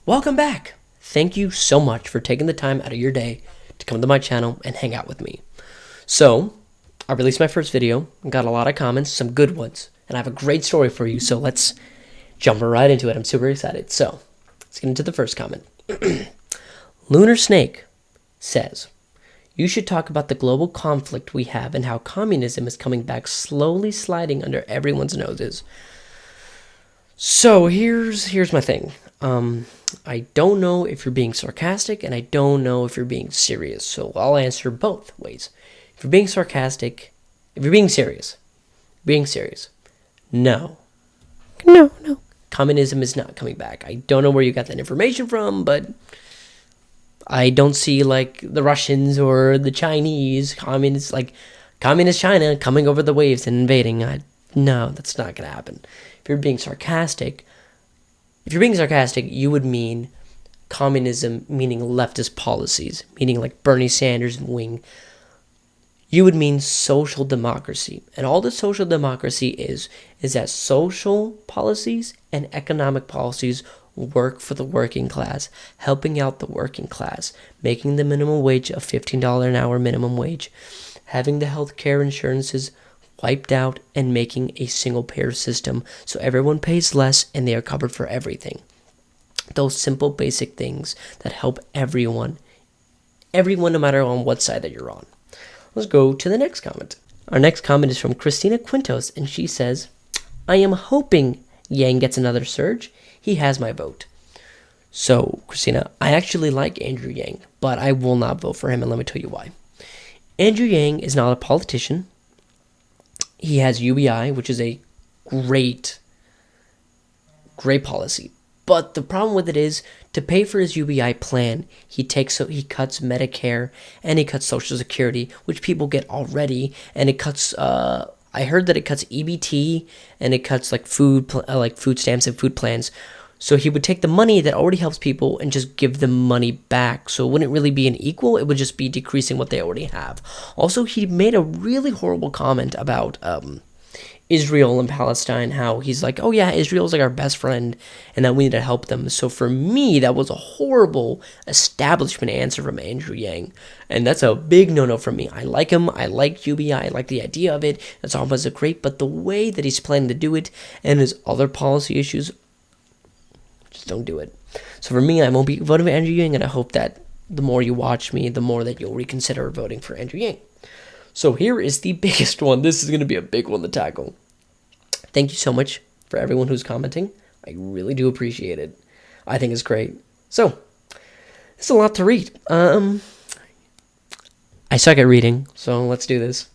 Welcome back. Thank you so much for taking the time out of your day to come to my channel and hang out with me. So, I released my first video, got a lot of comments, some good ones, and I have a great story for you, so let's jump right into it. I'm super excited. So, let's get into the first comment. Lunar Snake says, you should talk about the global conflict we have and how communism is coming back, slowly sliding under everyone's noses. So here's my thing. I don't know if you're being sarcastic, and I don't know if you're being serious. So I'll answer both ways. If you're being sarcastic, if you're being serious, no. Communism is not coming back. I don't know where you got that information from, but I don't see like the Russians or the Chinese communist China coming over the waves and invading. No, that's not going to happen. If you're being sarcastic, you would mean communism, meaning leftist policies, meaning like Bernie Sanders and Wing. You would mean social democracy. And all the social democracy is that social policies and economic policies work for the working class, helping out the working class, making the minimum wage a $15 an hour minimum wage, having the health care insurances wiped out, and making a single-payer system so everyone pays less and they are covered for everything. Those simple, basic things that help everyone no matter on what side that you're on. Let's go to the next comment. Our next comment is from Christina Quintus, and she says, I am hoping Yang gets another surge. He has my vote. So, Christina, I actually like Andrew Yang, but I will not vote for him, and let me tell you why. Andrew Yang is not a politician. He has UBI, which is a great policy. But the problem with it is, to pay for his UBI plan, he cuts Medicare and he cuts Social Security, which people get already, and it cuts. I heard that it cuts EBT and it cuts like food stamps and food plans. So he would take the money that already helps people and just give them money back. So it wouldn't really be an equal. It would just be decreasing what they already have. Also, he made a really horrible comment about Israel and Palestine, how he's like, oh yeah, Israel's like our best friend and that we need to help them. So for me, that was a horrible establishment answer from Andrew Yang. And that's a big no-no for me. I like him. I like UBI. I like the idea of it. It's almost great. But the way that he's planning to do it and his other policy issues, just don't do it. So for me, I won't be voting for Andrew Yang, and I hope that the more you watch me, the more that you'll reconsider voting for Andrew Yang. So here is the biggest one. This is going to be a big one to tackle. Thank you so much for everyone who's commenting. I really do appreciate it. I think it's great. So, it's a lot to read. I suck at reading, so let's do this.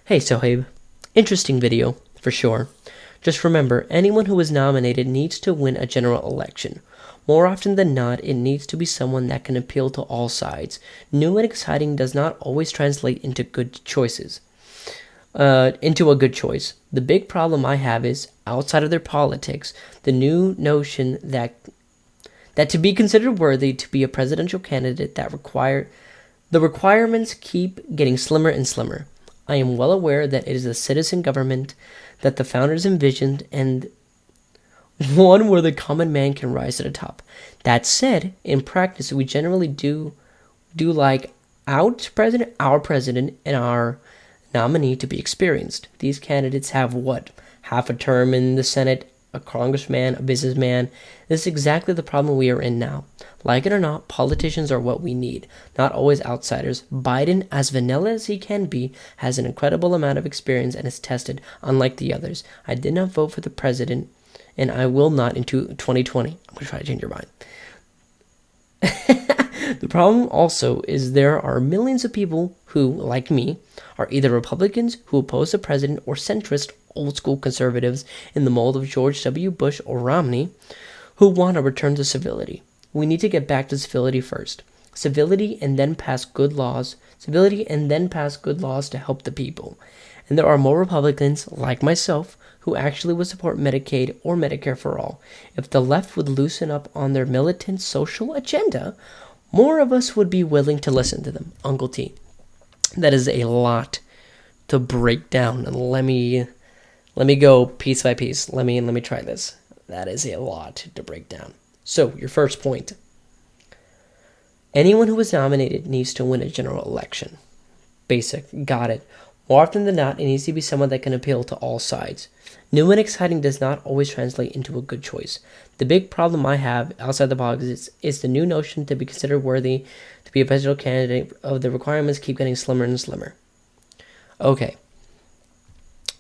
Hey, Sohaib. Interesting video, for sure. Just remember, anyone who is nominated needs to win a general election. More often than not, it needs to be someone that can appeal to all sides. New and exciting does not always translate into good choices. Into a good choice. The big problem I have is, outside of their politics, the new notion that to be considered worthy to be a presidential candidate, the requirements keep getting slimmer and slimmer. I am well aware that it is a citizen government that the founders envisioned, and one where the common man can rise to the top. That said, in practice, we generally do like our president, and our nominee to be experienced. These candidates have half a term in the Senate, a congressman, a businessman. This is exactly the problem we are in now. Like it or not, politicians are what we need, not always outsiders. Biden, as vanilla as he can be, has an incredible amount of experience and is tested, unlike the others. I did not vote for the president, and I will not in 2020. I'm going to try to change your mind. The problem also is there are millions of people who, like me, are either Republicans who oppose the president or centrist old-school conservatives in the mold of George W. Bush or Romney who want a return to civility. We need to get back to civility first. Civility and then pass good laws. Civility and then pass good laws to help the people. And there are more Republicans, like myself, who actually would support Medicaid or Medicare for all. If the left would loosen up on their militant social agenda, more of us would be willing to listen to them. Uncle T. That is a lot to break down, and let me go piece by piece. Let me try this. That is a lot to break down. So, your first point. Anyone who is nominated needs to win a general election. Basic. Got it. More often than not, it needs to be someone that can appeal to all sides. New and exciting does not always translate into a good choice. The big problem I have outside the box is the new notion to be considered worthy to be a presidential candidate of the requirements keep getting slimmer and slimmer. Okay.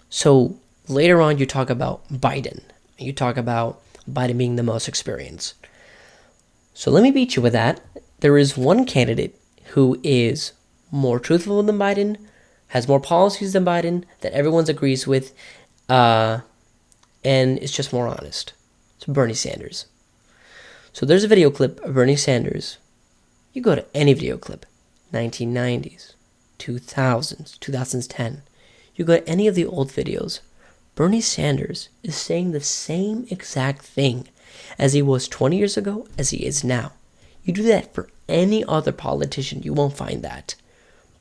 So later on you talk about Biden. You talk about Biden being the most experienced. So let me beat you with that. There is one candidate who is more truthful than Biden, has more policies than Biden, that everyone agrees with, and it's just more honest. It's Bernie Sanders. So there's a video clip of Bernie Sanders. You go to any video clip, 1990s, 2000s, 2010. You go to any of the old videos, Bernie Sanders is saying the same exact thing as he was 20 years ago as he is now. You do that for any other politician, you won't find that.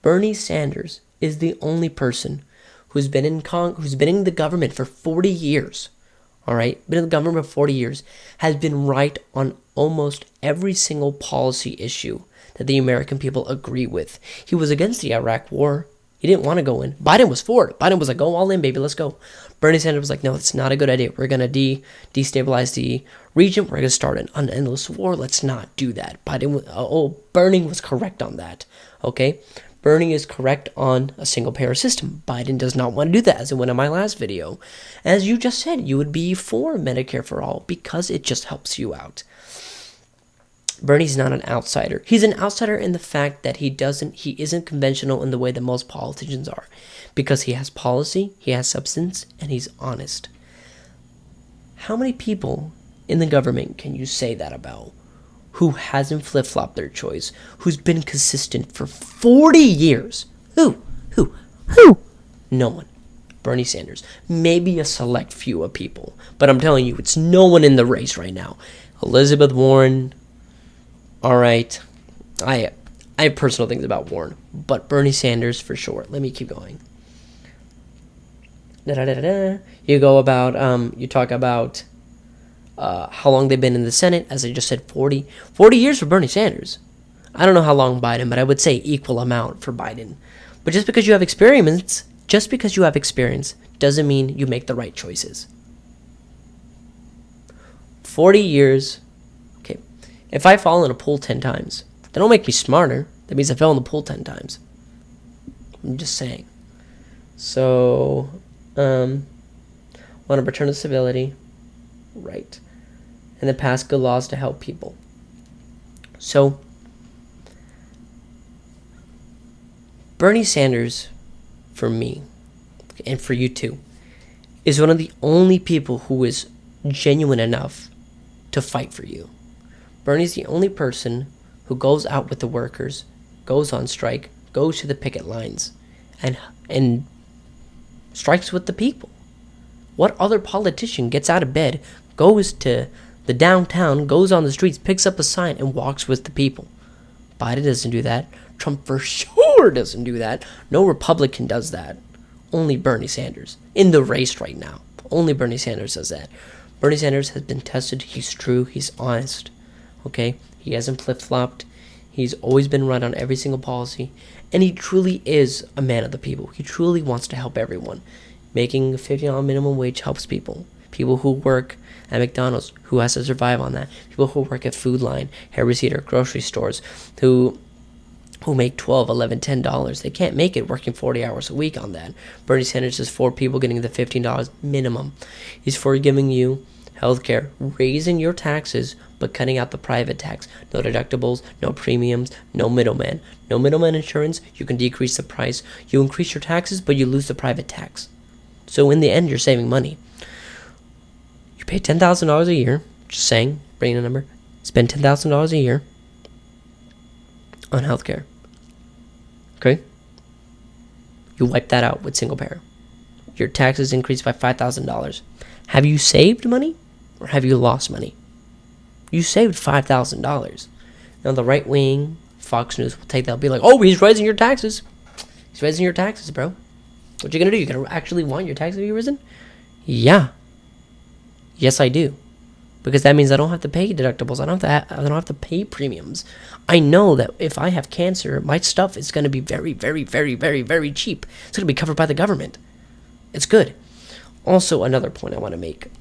Bernie Sanders is the only person who's been in the government for 40 years. All right, been in the government for 40 years, has been right on almost every single policy issue that the American people agree with. He was against the Iraq war. He didn't want to go in. Biden was for it. Biden was like, go all in, baby, let's go. Bernie Sanders was like, no, it's not a good idea. We're going to destabilize the region. We're going to start an endless war. Let's not do that. Bernie was correct on that. Okay? Bernie is correct on a single-payer system. Biden does not want to do that, as I went in my last video. As you just said, you would be for Medicare for all because it just helps you out. Bernie's not an outsider. He's an outsider in the fact that he isn't conventional in the way that most politicians are, because he has policy, he has substance, and he's honest. How many people in the government can you say that about? Who hasn't flip-flopped their choice, who's been consistent for 40 years? Who? No one. Bernie Sanders. Maybe a select few of people, but I'm telling you, it's no one in the race right now. Elizabeth Warren. All right, I have personal things about Warren, but Bernie Sanders for sure. Let me keep going. You go about, you talk about how long they've been in the Senate. As I just said, 40 years for Bernie Sanders. I don't know how long Biden, but I would say equal amount for Biden. But just because you have experience, doesn't mean you make the right choices. 40 years. If I fall in a pool 10 times, that don't make me smarter. That means I fell in the pool 10 times. I'm just saying. So, want to return to civility. Right. And then pass good laws to help people. So, Bernie Sanders, for me, and for you too, is one of the only people who is genuine enough to fight for you. Bernie's the only person who goes out with the workers, goes on strike, goes to the picket lines, and strikes with the people. What other politician gets out of bed, goes to the downtown, goes on the streets, picks up a sign, and walks with the people? Biden doesn't do that. Trump for sure doesn't do that. No Republican does that. Only Bernie Sanders. In the race right now, only Bernie Sanders does that. Bernie Sanders has been tested. He's true. He's honest. Okay, he hasn't flip-flopped. He's always been right on every single policy. And he truly is a man of the people. He truly wants to help everyone. Making a $50 minimum wage helps people. People who work at McDonald's, who has to survive on that. People who work at Food Line, Hair Receipt, grocery stores, who make $12, $11, $10. They can't make it working 40 hours a week on that. Bernie Sanders is for people getting the $15 minimum. He's for giving you healthcare, raising your taxes, but cutting out the private tax. No deductibles, no premiums, no middleman. No middleman insurance, you can decrease the price. You increase your taxes, but you lose the private tax. So in the end, you're saving money. You pay $10,000 a year, just saying, bring in a number, spend $10,000 a year on healthcare. Okay? You wipe that out with single payer. Your taxes increase by $5,000. Have you saved money or have you lost money? You saved $5,000. Now the right wing, Fox News will take that and be like, oh, he's raising your taxes. He's raising your taxes, bro. What you gonna do? You gonna actually want your taxes to be risen? Yeah. Yes, I do. because that means I don't have to pay deductibles. I don't have to pay premiums. I know that if I have cancer, my stuff is going to be very, very, very, very, very cheap. It's going to be covered by the government. It's good. Also, another point I want to make.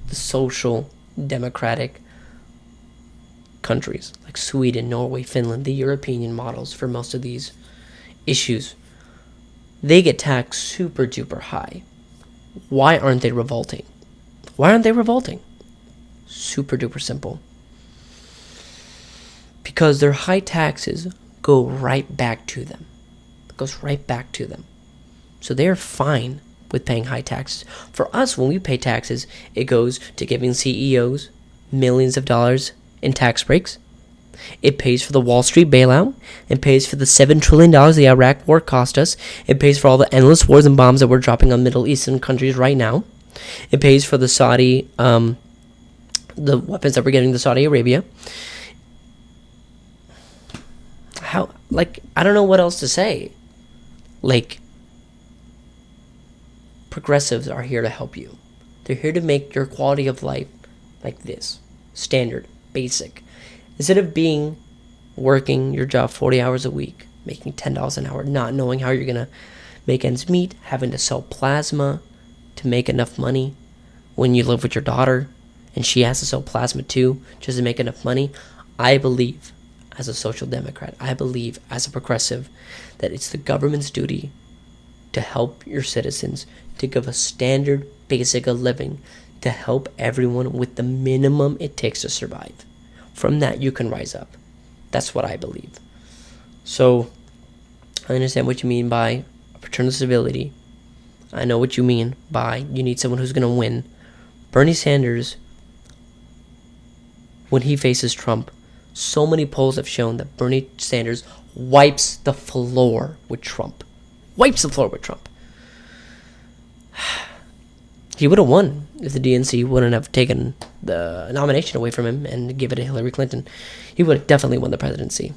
The social democratic countries like Sweden, Norway, Finland, the European models for most of these issues, they get taxed super duper high. Why aren't they revolting? Why aren't they revolting? Super duper simple. Because their high taxes go right back to them. It goes right back to them. So they're fine with paying high taxes. For us, when we pay taxes, it goes to giving CEOs millions of dollars in tax breaks. It pays for the Wall Street bailout. It pays for the $7 trillion the Iraq war cost us. It pays for all the endless wars and bombs that we're dropping on Middle Eastern countries right now. It pays for the Saudi, the weapons that we're getting to Saudi Arabia. I don't know what else to say. Progressives are here to help you. They're here to make your quality of life like this. Standard, basic. Instead of working your job 40 hours a week, making $10 an hour, not knowing how you're going to make ends meet, having to sell plasma to make enough money when you live with your daughter and she has to sell plasma too just to make enough money. I believe, as a social democrat, I believe as a progressive, that it's the government's duty to help your citizens, to give a standard basic of living, to help everyone with the minimum it takes to survive. From that, you can rise up. That's what I believe. So, I understand what you mean by paternal civility. I know what you mean by you need someone who's going to win. Bernie Sanders, when he faces Trump, so many polls have shown that Bernie Sanders wipes the floor with Trump. Wipes the floor with Trump. He would have won if the DNC wouldn't have taken the nomination away from him and give it to Hillary Clinton. He would have definitely won the presidency.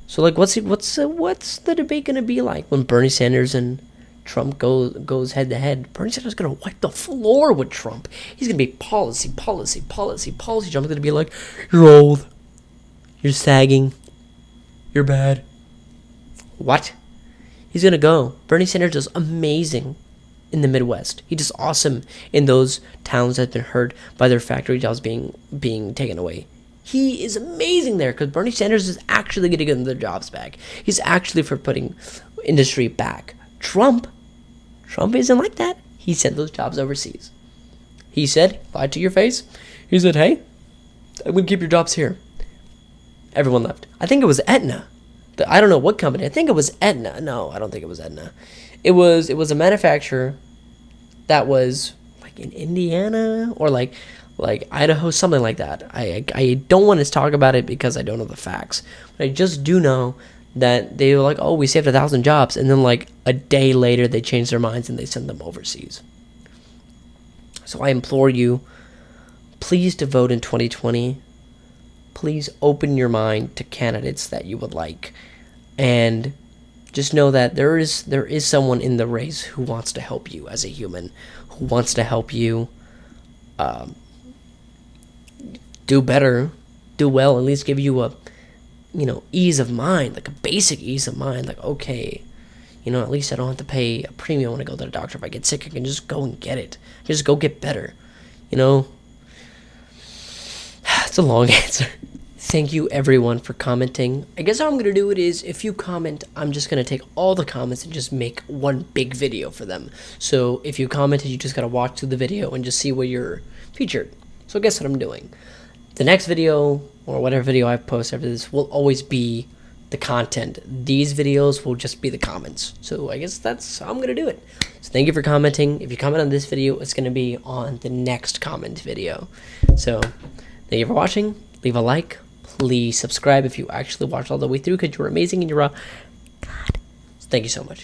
So, what's the debate going to be like when Bernie Sanders and Trump goes head to head? Bernie Sanders is going to wipe the floor with Trump. He's going to be policy. Trump's going to be like, you're old, you're sagging, you're bad. What? He's going to go. Bernie Sanders is amazing in the Midwest. He does awesome in those towns that have been hurt by their factory jobs being taken away. He is amazing there because Bernie Sanders is actually going to get their jobs back. He's actually for putting industry back. Trump isn't like that. He sent those jobs overseas. He said, lied to your face. He said, hey, I'm going to keep your jobs here. Everyone left. I think it was Aetna. I don't know what company. I think it was Aetna. No, I don't think it was Aetna. It was a manufacturer that was like in Indiana or like Idaho, something like that. I don't want to talk about it because I don't know the facts. But I just do know that they were like, oh, we saved 1,000 jobs. And then like a day later, they changed their minds and they sent them overseas. So I implore you, please to vote in 2020. Please open your mind to candidates that you would like. And just know that there is someone in the race who wants to help you as a human, who wants to help you do better, do well, at least give you a, ease of mind, like a basic ease of mind. Like, okay, at least I don't have to pay a premium when I go to the doctor. If I get sick, I can just go and get it. Just go get better, It's a long answer. Thank you, everyone, for commenting. I guess how I'm going to do it is, if you comment, I'm just going to take all the comments and just make one big video for them. So if you commented, you just got to watch through the video and just see where you're featured. So guess what I'm doing? The next video, or whatever video I post after this, will always be the content. These videos will just be the comments. So I guess that's how I'm going to do it. So thank you for commenting. If you comment on this video, it's going to be on the next comment video. So thank you for watching. Leave a like. Please subscribe if you actually watched all the way through because you're amazing and you're a God. Thank you so much.